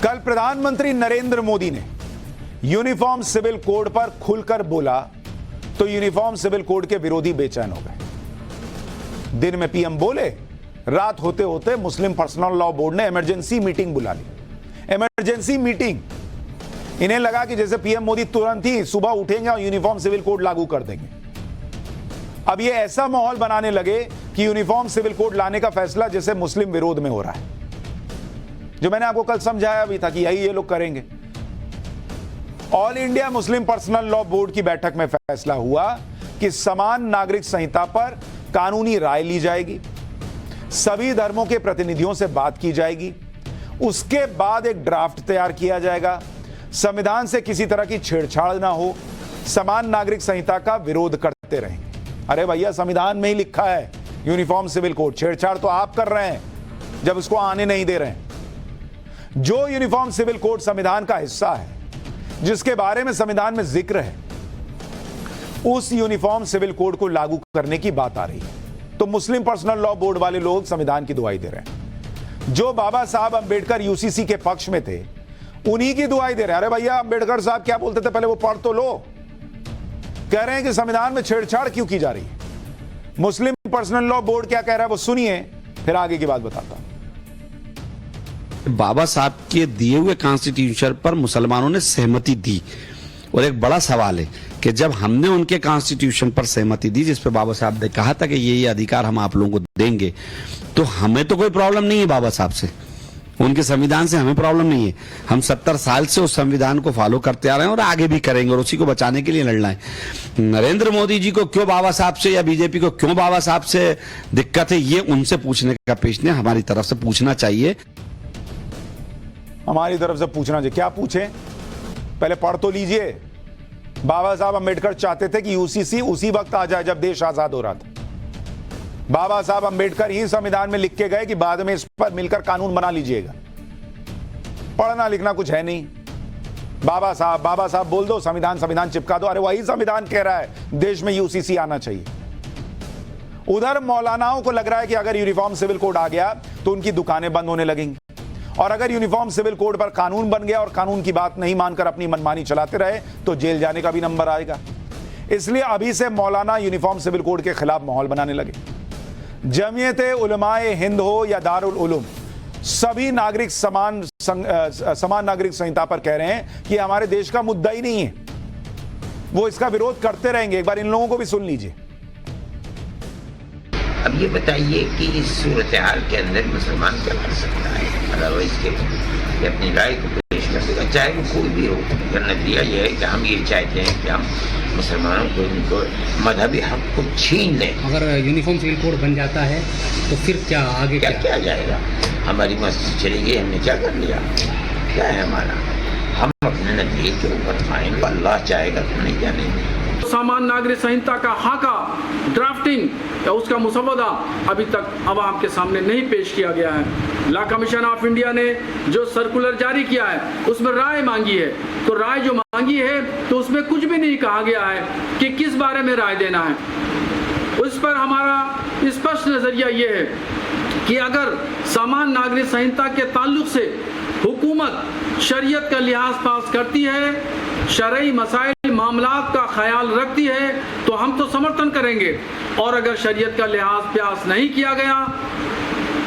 कल प्रधानमंत्री नरेंद्र मोदी ने यूनिफॉर्म सिविल कोड पर खुलकर बोला तो यूनिफॉर्म सिविल कोड के विरोधी बेचैन हो गए। दिन में पीएम बोले, रात होते होते मुस्लिम पर्सनल लॉ बोर्ड ने इमरजेंसी मीटिंग बुला ली। इमरजेंसी मीटिंग, इन्हें लगा कि जैसे पीएम मोदी तुरंत ही सुबह उठेंगे और यूनिफॉर्म सिविल कोड लागू कर देंगे। अब ये ऐसा माहौल बनाने लगे कि यूनिफॉर्म सिविल कोड लाने का फैसला जैसे मुस्लिम विरोध में हो रहा है, जो मैंने आपको कल समझाया भी था कि यही ये लोग करेंगे। All India Muslim personal law board की बैठक में फैसला हुआ कि समान नागरिक संहिता पर कानूनी राय ली जाएगी, सभी धर्मों के प्रतिनिधियों से बात की जाएगी, उसके बाद एक ड्राफ्ट तैयार किया जाएगा, संविधान से किसी तरह की छेड़छाड़ ना हो, समान नागरिक संहिता का विरोध करते रहेंगे। अरे भैया, संविधान में ही लिखा है यूनिफॉर्म सिविल कोड, छेड़छाड़ तो आप कर रहे हैं जब उसको आने नहीं दे रहे हैं। जो यूनिफॉर्म सिविल कोड संविधान का हिस्सा है, जिसके बारे में संविधान में जिक्र है, उस यूनिफॉर्म सिविल कोड को लागू करने की बात आ रही है। तो मुस्लिम पर्सनल लॉ बोर्ड वाले लोग संविधान की दुहाई दे रहे हैं। जो बाबा साहब अंबेडकर यूसीसी के पक्ष में थे, उन्हीं की दुहाई दे रहे हैं। अरे भैया, अंबेडकर साहब क्या बोलते थे पहले वो पढ़ तो लो। कह रहे हैं कि संविधान में छेड़छाड़ क्यों की जा रही है। मुस्लिम पर्सनल लॉ बोर्ड क्या कह रहा है वो सुनिए, फिर आगे की बात बताता हूं। बाबा साहब के दिए हुए कॉन्स्टिट्यूशन पर मुसलमानों ने सहमति दी, और एक बड़ा सवाल है कि जब हमने उनके कॉन्स्टिट्यूशन पर सहमति दी, जिस पर बाबा साहब ने कहा था कि ये अधिकार हम आप लोगों को देंगे, तो हमें तो कोई प्रॉब्लम नहीं है बाबा साहब से, उनके संविधान से हमें प्रॉब्लम नहीं है। हम 70 साल से उस संविधान को फॉलो करते आ रहे हैं और आगे भी करेंगे, और उसी को बचाने के लिए लड़ना है। नरेंद्र मोदी जी को क्यों बाबा साहब से या बीजेपी को क्यों बाबा साहब से दिक्कत है, ये उनसे पूछने का प्रश्न है, हमारी तरफ से पूछना चाहिए। हमारी तरफ से पूछना चाहिए। क्या पूछें? पहले पढ़ तो लीजिए। बाबा साहब अंबेडकर चाहते थे कि यूसीसी उसी वक्त आ जाए जब देश आजाद हो रहा था। बाबा साहब अंबेडकर ही संविधान में लिख के गए कि बाद में इस पर मिलकर कानून बना लीजिएगा। पढ़ना लिखना कुछ है नहीं। बाबा साहब बोल दो, संविधान चिपका दो। अरे वही संविधान कह रहा है देश में यूसीसी आना चाहिए। उधर मौलानाओं को लग रहा है कि अगर यूनिफॉर्म सिविल कोड आ गया तो उनकी दुकानें बंद होने लगेंगी, और अगर यूनिफॉर्म सिविल कोड पर कानून बन गया और कानून की बात नहीं मानकर अपनी मनमानी चलाते रहे तो जेल जाने का भी नंबर आएगा। इसलिए अभी से मौलाना यूनिफॉर्म सिविल कोड के खिलाफ माहौल बनाने लगे। जमीयते उलमाए हिंद हो या दारुल उलूम, सभी नागरिक समान नागरिक संहिता पर कह रहे हैं कि हमारे देश का मुद्दा ही नहीं है, वो इसका विरोध करते रहेंगे। एक बार इन लोगों को भी सुन लीजिए। अब ये बताइए कि इस सूरत हाल के अंदर मुसलमान क्या कर सकता है, अदरवाइज के अपनी राय को पेश कर देगा, चाहे वो कोई भी हो। नतीजा ये है कि हम ये चाहते हैं कि हम मुसलमानों को इनको मजहबी हक को छीन लें। अगर यूनिफॉर्म सिविल कोड बन जाता है तो फिर क्या आगे क्या जाएगा? हमारी मस्जिद चली गई, हमने क्या कर लिया? क्या है हमारा? हम अपने नतीजे के ऊपर खाएंगे, अल्लाह चाहेगा तो नहीं जानेंगे। समान नागरिक संहिता का खाका ड्राफ्टिंग या उसका मुसवदा अभी तक अवाम के सामने नहीं पेश किया गया है। लॉ कमीशन ऑफ इंडिया ने जो सर्कुलर जारी किया है उसमें राय मांगी है, तो राय जो मांगी है तो उसमें कुछ भी नहीं कहा गया है कि किस बारे में राय देना है। उस पर हमारा स्पष्ट नजरिया ये है कि अगर समान नागरिक संहिता के ताल्लुक से हुकूमत शरीयत का लिहाज पास करती है, शरई मसाइल मामलात का ख्याल रखती है, तो हम तो समर्थन करेंगे। और अगर शरीयत का लिहाज पास नहीं किया गया,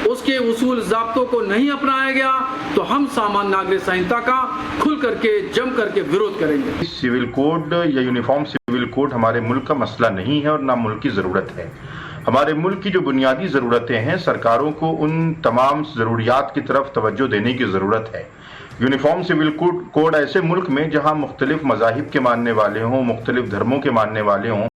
उसके उसूल ज़ाब्तों को नहीं अपनाया गया, तो हम सामान्य नागरिक संहिता का खुल करके जम करके विरोध करेंगे। सिविल कोड या यूनिफॉर्म सिविल कोड हमारे मुल्क का मसला नहीं है और ना मुल्क की ज़रूरत है। हमारे मुल्क की जो बुनियादी ज़रूरतें हैं, सरकारों को उन तमाम ज़रूरियात की तरफ तवज्जो देने की ज़रूरत है। यूनिफॉर्म सिविल कोड ऐसे मुल्क में जहाँ मुख्तलिफ मज़ाहिब के मानने वाले हों, मुख्तलिफ धर्मों के मानने वाले हों,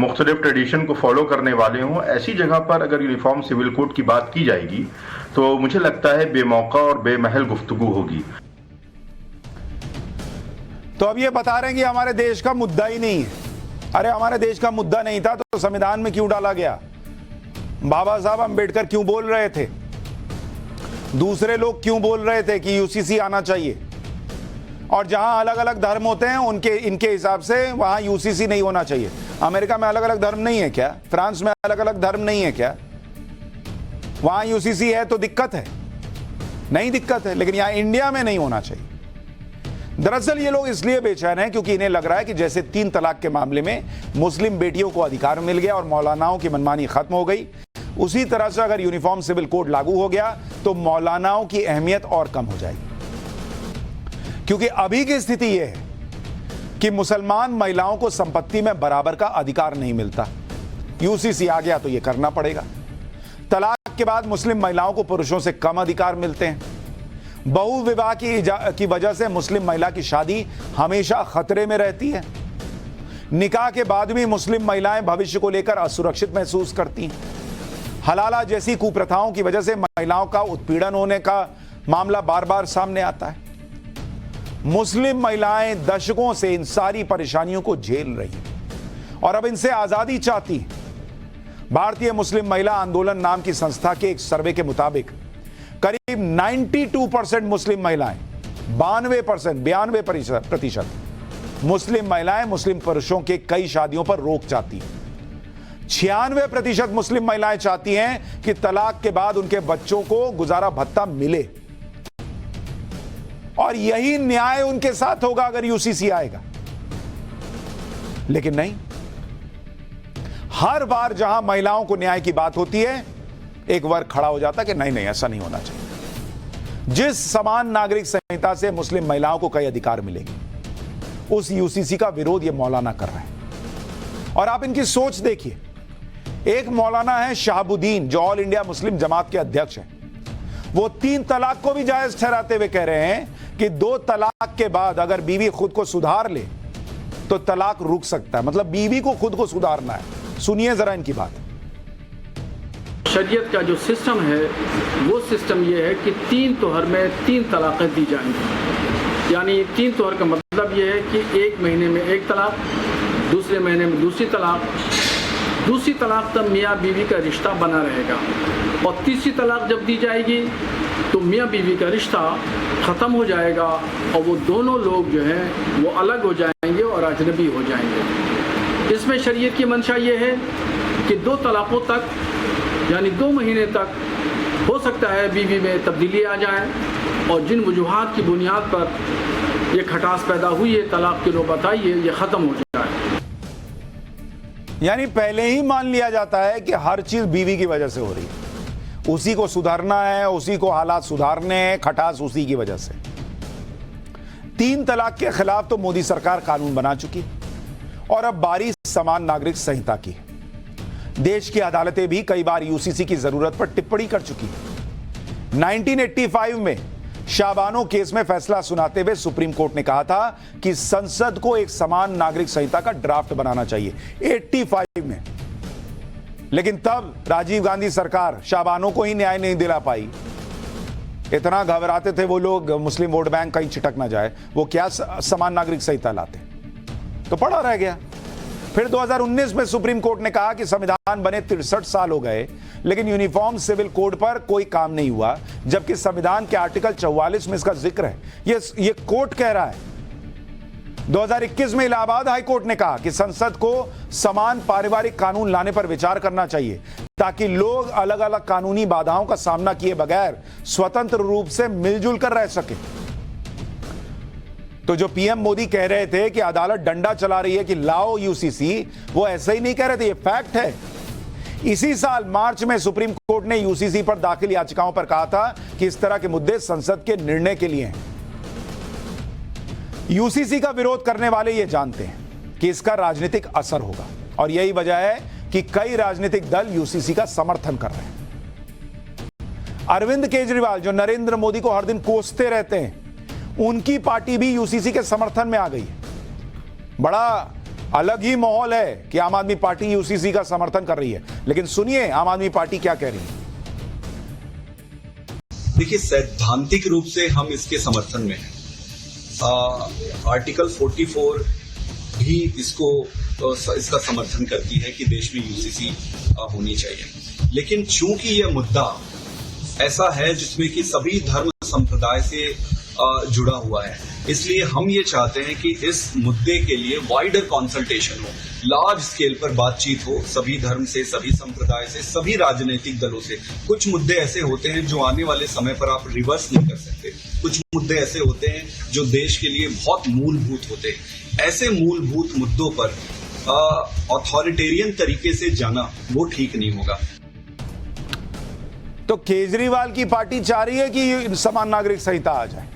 मुख्तलिफ ट्रेडिशन को फॉलो करने वाले हों, ऐसी जगह पर अगर यूनिफॉर्म सिविल कोड की बात की जाएगी तो मुझे लगता है बेमौका और बेमहल गुफ्तगू होगी। तो अब ये बता रहे हैं कि हमारे देश का मुद्दा ही नहीं है। अरे हमारे देश का मुद्दा नहीं था तो संविधान में क्यों डाला गया? बाबा साहब अंबेडकर क्यों बोल रहे थे? दूसरे लोग क्यों बोल रहे थे कि यूसीसी आना चाहिए? और जहां अलग अलग धर्म होते हैं इनके हिसाब से वहां यूसीसी नहीं होना चाहिए। अमेरिका में अलग अलग धर्म नहीं है क्या? फ्रांस में अलग अलग धर्म नहीं है क्या? वहां यूसीसी है तो दिक्कत है। नहीं दिक्कत है, लेकिन यहां इंडिया में नहीं होना चाहिए। दरअसल ये लोग इसलिए बेचैन हैं क्योंकि इन्हें लग रहा है कि जैसे 3 तलाक के मामले में मुस्लिम बेटियों को अधिकार मिल गया और मौलानाओं की मनमानी खत्म हो गई, उसी तरह से अगर यूनिफॉर्म सिविल कोड लागू हो गया तो मौलानाओं की अहमियत और कम हो जाएगी। क्योंकि अभी की स्थिति यह है कि मुसलमान महिलाओं को संपत्ति में बराबर का अधिकार नहीं मिलता। यूसीसी आ गया तो यह करना पड़ेगा। तलाक के बाद मुस्लिम महिलाओं को पुरुषों से कम अधिकार मिलते हैं। बहु विवाह की वजह से मुस्लिम महिला की शादी हमेशा खतरे में रहती है। निकाह के बाद भी मुस्लिम महिलाएं भविष्य को लेकर असुरक्षित महसूस करती हैं। हलाला जैसी कुप्रथाओं की वजह से महिलाओं का उत्पीड़न होने का मामला बार बार सामने आता है। मुस्लिम महिलाएं दशकों से इन सारी परेशानियों को झेल रही हैं और अब इनसे आजादी चाहती हैं। भारतीय मुस्लिम महिला आंदोलन नाम की संस्था के एक सर्वे के मुताबिक करीब 92% मुस्लिम महिलाएं 92% मुस्लिम महिलाएं मुस्लिम पुरुषों के कई शादियों पर रोक चाहती हैं। 96% मुस्लिम महिलाएं चाहती हैं कि तलाक के बाद उनके बच्चों को गुजारा भत्ता मिले और यही न्याय उनके साथ होगा अगर यूसीसी आएगा। लेकिन नहीं, हर बार जहां महिलाओं को न्याय की बात होती है एक वर्ग खड़ा हो जाता कि नहीं ऐसा नहीं होना चाहिए। जिस समान नागरिक संहिता से मुस्लिम महिलाओं को कई अधिकार मिलेंगे, उस यूसीसी का विरोध ये मौलाना कर रहे हैं। और आप इनकी सोच देखिए। एक मौलाना है शहाबुद्दीन, जो ऑल इंडिया मुस्लिम जमात के अध्यक्ष हैं। वो 3 तलाक को भी जायज ठहराते हुए कह रहे हैं कि 2 तलाक के बाद अगर बीवी खुद को सुधार ले तो तलाक रुक सकता है। मतलब बीवी को खुद को सुधारना है। सुनिए जरा इनकी बात। शरीयत का जो सिस्टम है वो सिस्टम ये है कि 3 तोहर में 3 तलाक़ें दी जाएंगी। यानी 3 तोहर का मतलब ये है कि 1 महीने में 1 तलाक, दूसरे महीने में दूसरी तलाक तब मियाँ बीवी का रिश्ता बना रहेगा और तीसरी तलाक जब दी जाएगी तो मियाँ बीवी का रिश्ता ख़त्म हो जाएगा और वो दोनों लोग जो हैं वो अलग हो जाएंगे और अजनबी हो जाएंगे। इसमें शरीयत की मंशा ये है कि 2 तलाक़ों तक यानी 2 महीने तक हो सकता है बीवी में तब्दीली आ जाए और जिन वजूहात की बुनियाद पर ये खटास पैदा हुई है, तलाक की नौबत आई है, ये ख़त्म हो जाए। यानी पहले ही मान लिया जाता है कि हर चीज बीवी की वजह से हो रही है, उसी को सुधारना है, उसी को हालात सुधारने हैं, खटास उसी की वजह से। 3 तलाक के खिलाफ तो मोदी सरकार कानून बना चुकी और अब बारी समान नागरिक संहिता की। देश की अदालतें भी कई बार यूसीसी की जरूरत पर टिप्पणी कर चुकी। 1985 में शाबानो केस में फैसला सुनाते हुए सुप्रीम कोर्ट ने कहा था कि संसद को एक समान नागरिक संहिता का ड्राफ्ट बनाना चाहिए 85 में। लेकिन तब राजीव गांधी सरकार शाबानो को ही न्याय नहीं दिला पाई। इतना घबराते थे वो लोग मुस्लिम वोट बैंक कहीं छिटक ना जाए, वो क्या समान नागरिक संहिता लाते, तो पड़ा रह गया। फिर 2019 में सुप्रीम कोर्ट ने कहा कि संविधान बने 63 साल हो गए लेकिन यूनिफॉर्म सिविल कोड पर कोई काम नहीं हुआ, जबकि संविधान के आर्टिकल 44 में इसका जिक्र है। ये कोर्ट कह रहा है। 2021 में इलाहाबाद हाई कोर्ट ने कहा कि संसद को समान पारिवारिक कानून लाने पर विचार करना चाहिए ताकि लोग अलग अलग कानूनी बाधाओं का सामना किए बगैर स्वतंत्र रूप से मिलजुल कर रह सके। तो जो पीएम मोदी कह रहे थे कि अदालत डंडा चला रही है कि लाओ यूसीसी, वो ऐसे ही नहीं कह रहे थे, ये फैक्ट है। इसी साल मार्च में सुप्रीम कोर्ट ने यूसीसी पर दाखिल याचिकाओं पर कहा था कि इस तरह के मुद्दे संसद के निर्णय के लिए हैं। यूसीसी का विरोध करने वाले ये जानते हैं कि इसका राजनीतिक असर होगा और यही वजह है कि कई राजनीतिक दल यूसीसी का समर्थन कर रहे हैं। अरविंद केजरीवाल, जो नरेंद्र मोदी को हर दिन कोसते रहते हैं, उनकी पार्टी भी यूसीसी के समर्थन में आ गई है। बड़ा अलग ही माहौल है कि आम आदमी पार्टी यूसीसी का समर्थन कर रही है। लेकिन सुनिए आम आदमी पार्टी क्या कह रही है। देखिए, सैद्धांतिक रूप से हम इसके समर्थन में हैं। आर्टिकल 44 भी इसका समर्थन करती है कि देश में यूसीसी होनी चाहिए। लेकिन चूंकि यह मुद्दा ऐसा है जिसमें कि सभी धर्म संप्रदाय से जुड़ा हुआ है। इसलिए हम ये चाहते हैं कि इस मुद्दे के लिए वाइडर कंसल्टेशन हो, लार्ज स्केल पर बातचीत हो, सभी धर्म से, सभी संप्रदाय से, सभी राजनीतिक दलों से। कुछ मुद्दे ऐसे होते हैं जो आने वाले समय पर आप रिवर्स नहीं कर सकते, कुछ मुद्दे ऐसे होते हैं जो देश के लिए बहुत मूलभूत होते हैं। ऐसे मूलभूत मुद्दों पर ऑथोरिटेरियन तरीके से जाना वो ठीक नहीं होगा। तो केजरीवाल की पार्टी चाह रही है कि समान नागरिक संहिता आ जाए।